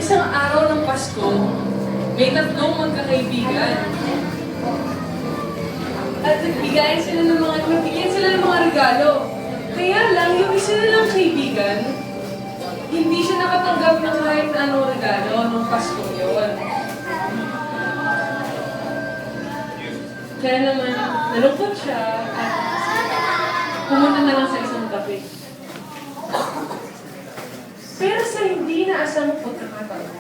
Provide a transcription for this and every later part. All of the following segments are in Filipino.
isang araw ng Pasko, may tatlong magkakaibigan. At nagbigyan sila ng mga regalo. Kaya lang, yung isa nilang kaibigan, hindi siya nakatanggap ng kahit na anong regalo nung Pasko yun. Kaya naman, nalungkot siya at pumunta na lang sa isang kape. Pero sa hindi naasang pagkakataon,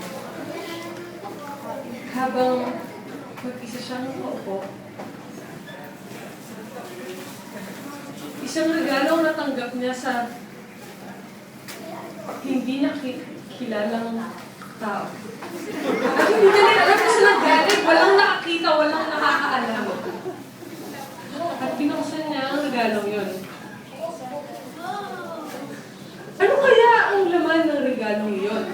habang mag-isa siyang nakaupo, isang regalo ang natanggap niya sa hindi nakikilalang tao. At hindi niya rin alam kung saan nagaling. Walang nakakita, walang nakakaalam. At binuksan niya ang regalong yun. Ano kaya ang laman ng regalong yun?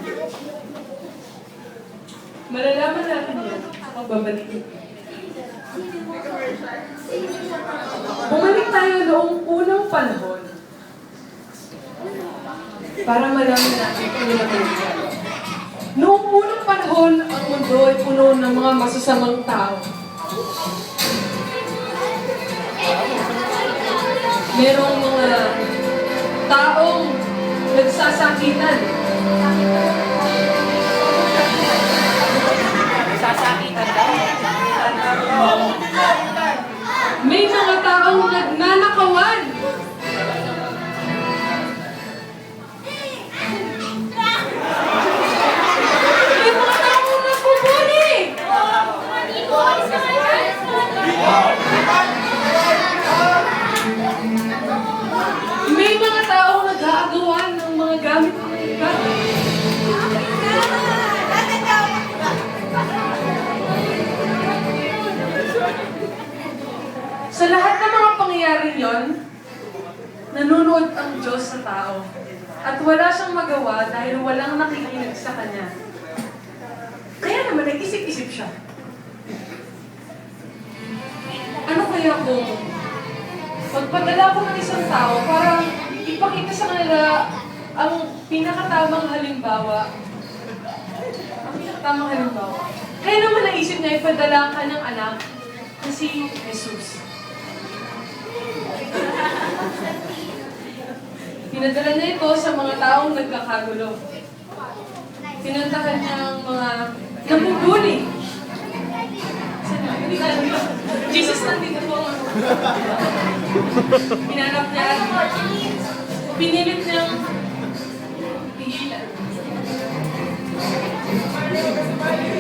Malalaman natin yan sa pagbabalik. Bumalik tayo noong unang panahon para malaman natin kung ano ang regalo. Noong unang panahon, ang mundo ay puno ng mga masasamang tao. Merong mga taong nagsasakitan. Sasakitan daw. May mga taong nagnanakawan. May mga taong nagpupuli. May mga taong nag-aagawan ng mga gamit ng iba. Sa lahat ng mga pangyayaring yon, nanonood ang Diyos sa tao. At wala siyang magawa dahil walang nakikinig sa Kanya. Kaya naman, nag-isip-isip siya. Ano kaya kung magpadala ko ng isang tao para ipakita sa kanila ang pinakatamang halimbawa. Kaya naman naisip niya, ipadala ka ng anak na si Jesus. Pinadala niya ito sa mga taong nagkakagulo. Pinuntahan niya ang mga nabubuli. Jesus nandito po. Pinanap niya. Pinilit niyang pigilan.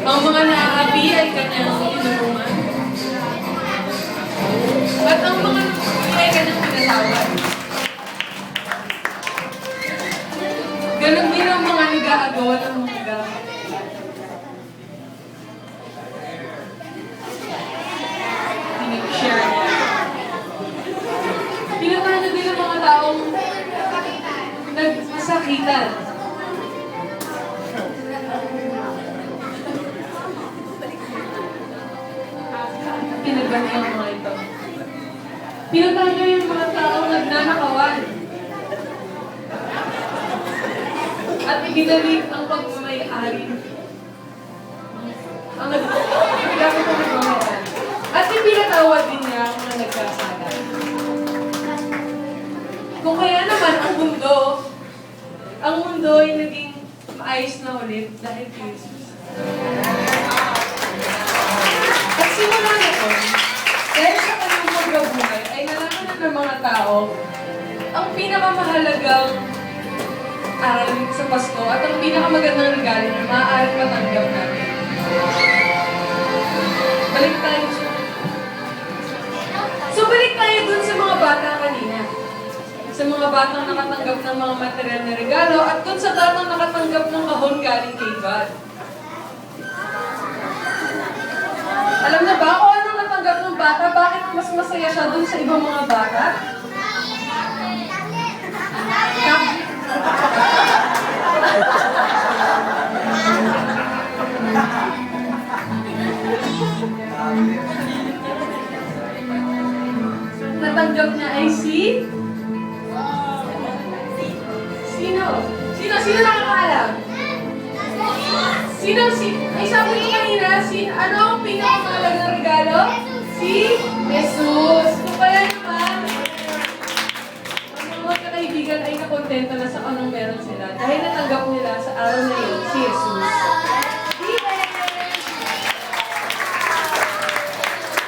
Ang mga naaapi ay kanyang tinulungan. At ang mga nabubuli ay kanyang pinatawad. Ganon din ang mga nag-aagawa ng mga gamit. Pinag-share niya. Pinatahan niya din ang mga taong nagsakitan. Pinagban niya ang mga ito. Pinatahan niya yung mga taong nagnanakawan. At ibinalik ang pagmamay-ari. Ang gamit ang nagmamay-ari. At ipinatawad din niya ang mga nagkasala. Kung kaya naman ang mundo ay naging maayos na ulit dahil kay Jesus. At simula noon, dahil sa kanyang pagkabuhay, ay nalaman na ng mga tao ang pinakamahalagang aral sa Pasko at ang pinakamagandang regalo na maaaring matanggap natin. Balik tayo. So balik tayo dun sa mga bata kanina. Sa mga batang nakatanggap ng mga material na regalo at dun sa batang nakatanggap ng kahon galing kay God. Alam na ba kung anong natanggap ng bata? Bakit mas masaya siya dun sa ibang mga bata? Natanggap niya ay si? Sino? Sino nakakaalam? Ay sabi ko kanina, ano ang pinakamahalagang regalo? Si Jesus. Kung kaya naman, ang mga kaibigan ay nakontento na sa anong meron sila. Dahil natanggap nila sa araw na yun, si